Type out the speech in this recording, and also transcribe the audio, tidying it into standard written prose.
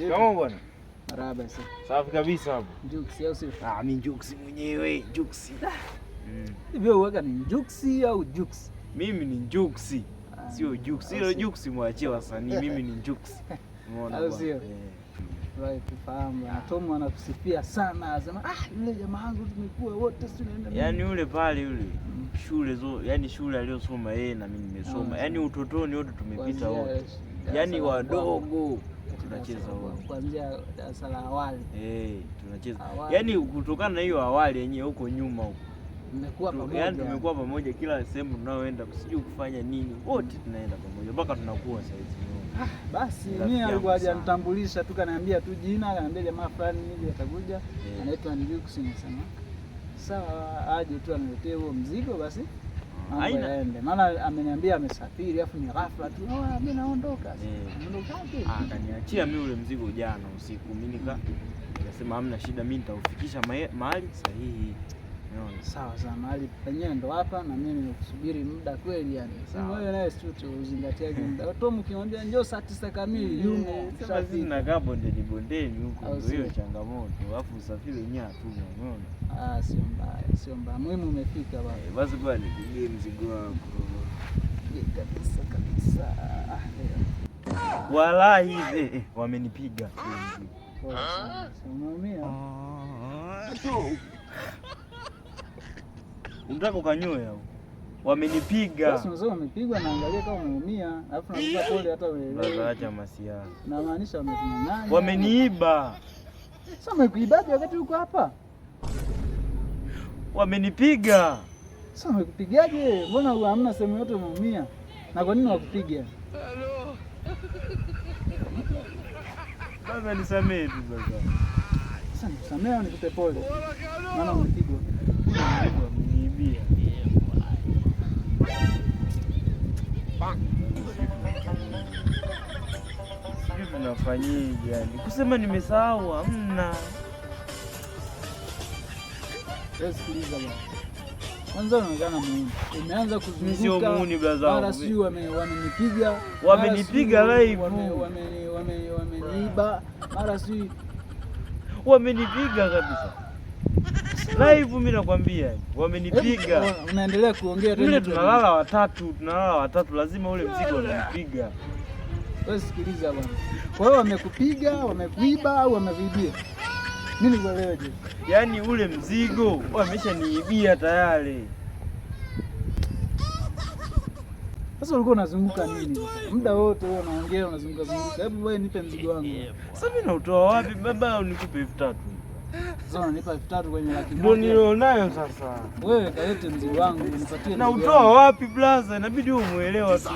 Kama bwana. Marahaba sasa. Safi kabisa hapo. Juksi au sio? Mimi Juksi mwenyewe, Juksi. Hivyo uweka ni Juksi au Juksi? Mimi ni Juksi. Sio Juksi. Ile Juksi mwachie wasanii, mimi ni Juksi. Umeona bwana? Au sio? Right, tufahamu. Tom anakusifia sana, anasema yule jamaa wangu tumekuwa wote si tunaenda. Yaani yule pale yule shule yani shule aliyosoma yeye na mimi nimesoma. Yaani utotoni wote tumepita wote. Yaani wadogo tunacheza wote. Kuanzia darasa la awali. Tunacheza. Yaani kutokana na hiyo awali yenyewe huko nyuma huko. Mmekuwa pamoja. Yaani tumekuwa pamoja kila sehemu tunaoenda, sijui kufanya nini. Wote tunaenda pamoja mpaka tunakuwa sasa hivi. Basi mimi alikuwa hajanitambulisha tu, kaniambia tu jina, kaniambia jamaa fulani hivi atakuja, anaitwa Juksi. Nasema sawa, aje tu aniletee huo mzigo basi aende, maana ameniambia amesafiri afu ni ghafla tu, mimi naondoka. Naondokaje? Akaniachia mimi ule mzigo jana usiku, mimi nikasema hamna shida, mimi nitaufikisha mahali sahihi. Sawa sawa, mahali penyewe ndo hapa, na mimi nimekusubiri muda kweli yani. Wewe naye sio uzingatia muda. Tom ukimwambia njoo saa 9 kamili yumo. Sasa sisi tunakaa bondeni huko, ndio hiyo changamoto. Alafu usafiri wenyewe hatuna, umeona? Sio mbaya, sio mbaya. Muhimu umefika bwana. Basi bwana, nipigie mzigo wako. Kabisa. Wallahi wamenipiga. Unaumia? Unataka ukanyoe au? Wamenipiga. Sasa unasema wamepigwa, na angalia kama umeumia, alafu nakupa pole hata wewe. Sasa acha masiara. Na maanisha wamekunyang'anya. Wameniiba. Sasa wamekuibaje wakati uko hapa? Wamenipiga. Sasa wamekupigaje? Mbona hamna sehemu yote umeumia? Na kwa nini wakupiga? Sasa nisamee tu sasa. Sasa nisamee au nikupe pole? Maana umepigwa. Wameniibia. Sijui tunafanyaje yani. Kusema nimesahau hamna. Sikiliza bwana. Kwanza unaonekana muhimu. Umeanza kuzunguka. Sio muhimu brother. Mara si wamenipiga. Wamenipiga live. Wameniiba. Mara si wamenipiga kabisa. Live mimi nakwambia. Wamenipiga. Unaendelea kuongea tena. Yule tunalala watatu, lazima ule mzigo unanipiga. Wewe sikiliza bwana. Kwa hiyo wamekupiga, wamekuiba au wameviibia? Mimi nikueleweje? Yaani ule mzigo wameshaniibia tayari. Sasa ulikuwa unazunguka nini? Muda wote wewe unaongea unazunguka. Hebu wewe nipe mzigo wangu. Sasa mimi nautoa wapi baba, unikupe 3000? Sasa unanipa 3000 kwenye laki moja. Ndio nilionayo sasa. Wewe kalete mzigo wangu unipatie. Na utoa wapi blaza? Inabidi umuelewa tu.